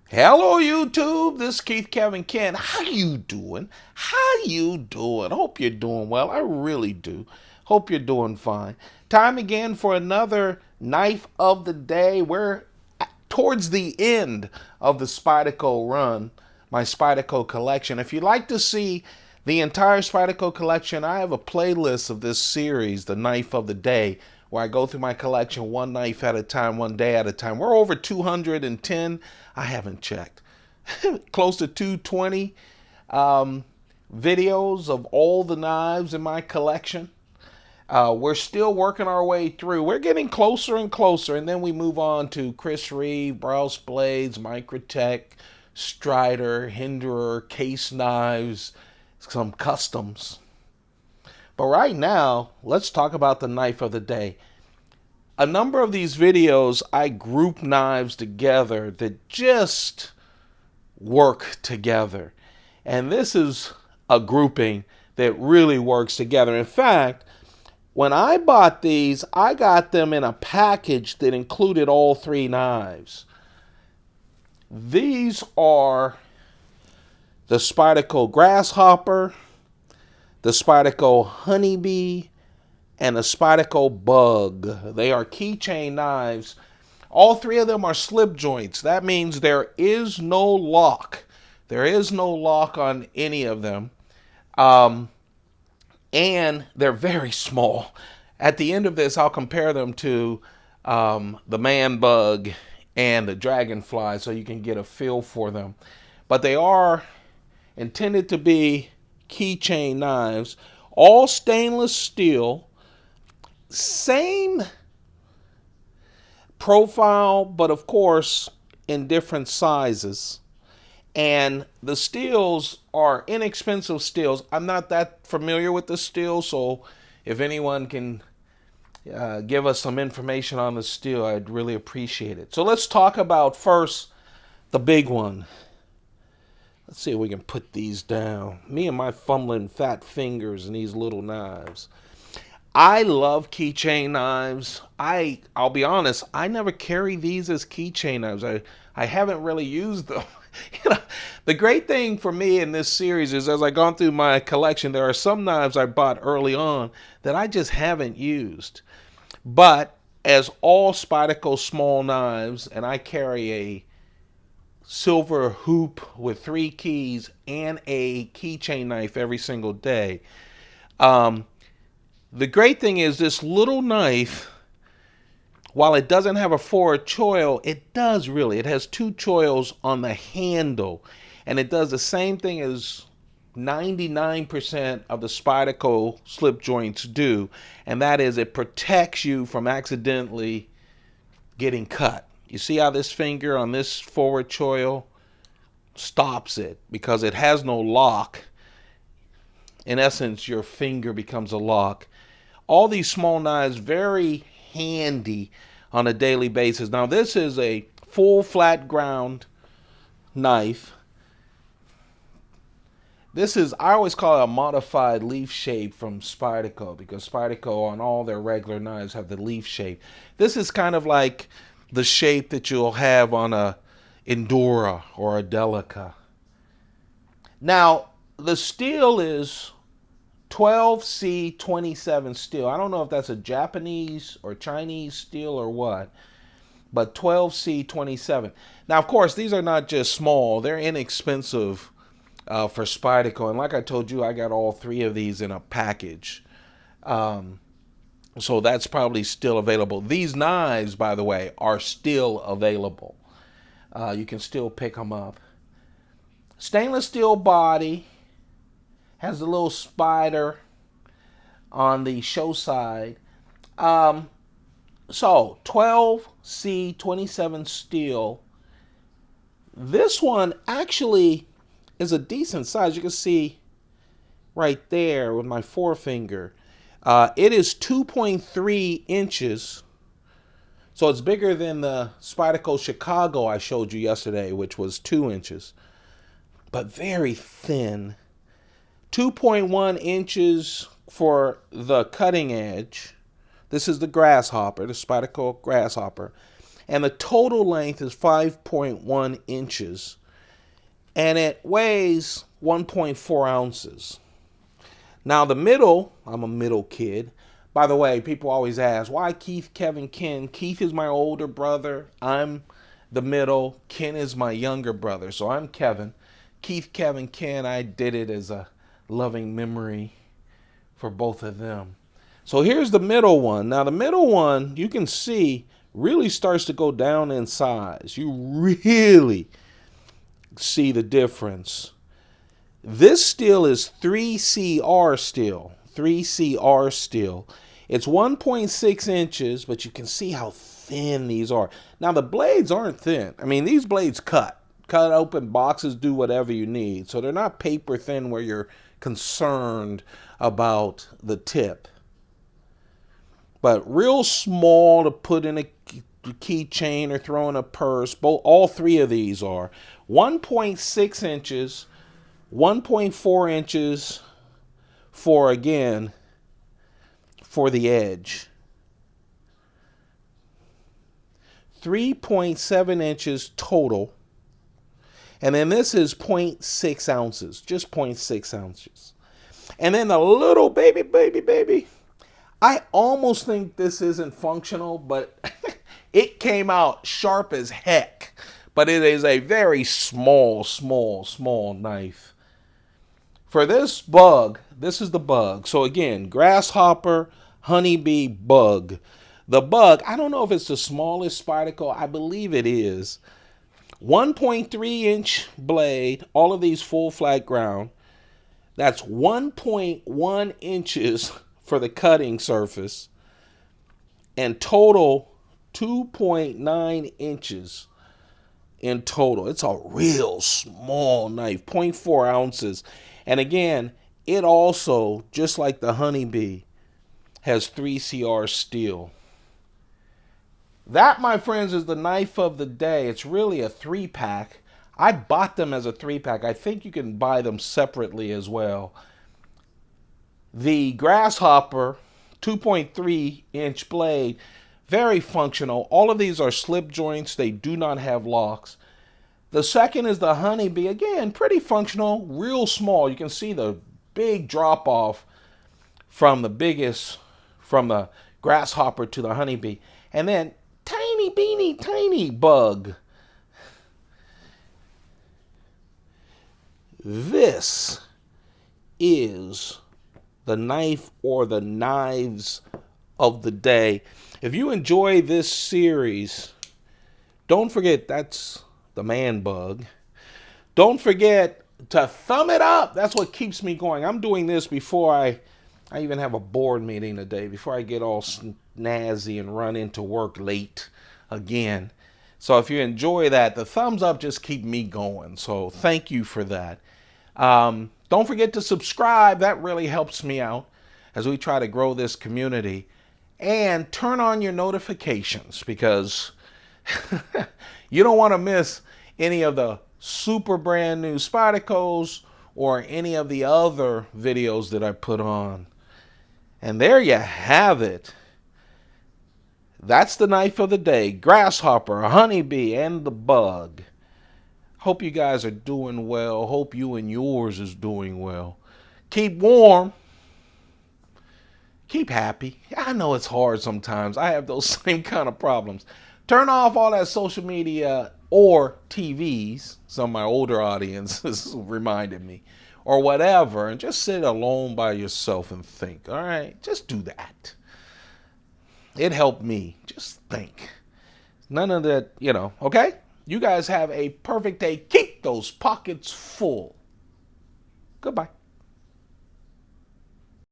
Hello YouTube, this is Keith Kevin Ken. How you doing? How you doing? Hope you're doing well. I really do. Hope you're doing fine. Time again for another knife of the day. We're towards the end of the Spyderco run, my Spyderco collection. If you'd like to see the entire Spyderco collection, I have a playlist of this series, the knife of the day, where I go through my collection one knife at a time, one day at a time. We're over 210. I haven't checked. Close to 220 videos of all the knives in my collection. We're still working our way through. We're getting closer and closer, and then we move on to Chris Reeve, Browse Blades, Microtech, Strider, Hinderer, Case Knives, some customs. But right now, let's talk about the knife of the day. A number of these videos, I group knives together that just work together. And this is a grouping that really works together. In fact, when I bought these, I got them in a package that included all three knives. These are the Spyderco Grasshopper, the Spyderco Honeybee, and the Spyderco Bug. They are keychain knives. All three of them are slip joints. That means there is no lock. There is no lock on any of them. And they're very small. At the end of this, I'll compare them to the Man Bug and the Dragonfly so you can get a feel for them. But they are intended to be keychain knives, all stainless steel, same profile, but of course in different sizes. And the steels are inexpensive steels. I'm not that familiar with the steel, so if anyone can give us some information on the steel, I'd really appreciate it. So let's talk about first the big one. Let's see if we can put these down. Me and my fumbling fat fingers and these little knives. I love keychain knives. I'll be honest, I never carry these as keychain knives. I haven't really used them. You know, the great thing for me in this series is as I gone through my collection, there are some knives I bought early on that I just haven't used. But as all Spyderco small knives, and I carry a silver hoop with 3 keys and a keychain knife every single day. The great thing is this little knife, while it doesn't have a forward choil, it does really. It has 2 choils on the handle, and it does the same thing as 99% of the Spyderco slip joints do, and that is it protects you from accidentally getting cut. You see how this finger on this forward choil stops it because it has no lock. In essence, your finger becomes a lock. All these small knives very handy on a daily basis. Now this is a full flat ground knife. This is, I always call it a modified leaf shape from Spyderco because Spyderco on all their regular knives have the leaf shape. This is kind of like the shape that you'll have on a Endura or a Delica. Now the steel is 12C27 steel. I don't know if that's a Japanese or Chinese steel or what, but 12C27. Now, of course, these are not just small, they're inexpensive for Spyderco. And like I told you, I got all 3 of these in a package. So that's probably still available. These knives, by the way, are still available. You can still pick them up. Stainless steel body. Has a little spider on the show side. So 12C27 steel. This one actually is a decent size. You can see right there with my forefinger. It is 2.3 inches. So it's bigger than the Spyderco Chicago I showed you yesterday, which was 2 inches. But very thin. 2.1 inches for the cutting edge. This is the Grasshopper, the Spyderco Grasshopper. And the total length is 5.1 inches. And it weighs 1.4 ounces. Now the middle, I'm a middle kid. By the way, people always ask, why Keith, Kevin, Ken? Keith is my older brother. I'm the middle. Ken is my younger brother. So I'm Kevin. Keith, Kevin, Ken, I did it as a loving memory for both of them. So here's the middle one. Now the middle one, you can see, really starts to go down in size. You really see the difference. This steel is 3CR steel. 3CR steel. It's 1.6 inches, but you can see how thin these are. Now, the blades aren't thin. I mean, these blades cut open boxes, do whatever you need. So they're not paper thin where you're concerned about the tip. But real small to put in a keychain or throw in a purse. All three of these are 1.6 inches, 1.4 inches for, again, for the edge. 3.7 inches total. And then this is 0.6 ounces, just 0.6 ounces. And then the little baby. I almost think this isn't functional, but it came out sharp as heck. But it is a very small knife. For this bug, this is the bug. So again, grasshopper, honeybee, bug. The bug, I don't know if it's the smallest Spyderco. I believe it is. 1.3 inch blade, all of these full flat ground. That's 1.1 inches for the cutting surface. And total 2.9 inches in total. It's a real small knife, 0.4 ounces. And again, it also, just like the honeybee, has 3CR steel. That, my friends, is the knife of the day. It's really a 3-pack. I bought them as a 3-pack. I think you can buy them separately as well. The grasshopper, 2.3 inch blade, very functional. All of these are slip joints. They do not have locks. The second is the honeybee. Again, pretty functional, real small. You can see the big drop off from the grasshopper to the honeybee. And then tiny bug. This is the knife or the knives of the day. If you enjoy this series, don't forget that's the man bug. Don't forget to thumb it up. That's what keeps me going. I'm doing this before I even have a board meeting today, before I get all snazzy and run into work late again. So if you enjoy that, the thumbs up just keep me going. So thank you for that. Don't forget to subscribe. That really helps me out as we try to grow this community. And turn on your notifications, because you don't want to miss any of the super brand new Spydercos or any of the other videos that I put on. And there you have it. That's the knife of the day. Grasshopper, a honeybee, and the bug. Hope you guys are doing well. Hope you and yours is doing well. Keep warm. Keep happy. I know it's hard sometimes. I have those same kind of problems. Turn off all that social media or TVs. Some of my older audiences reminded me. Or whatever. And just sit alone by yourself and think. All right? Just do that. It helped me. Just think. None of that, okay? You guys have a perfect day. Keep those pockets full. Goodbye.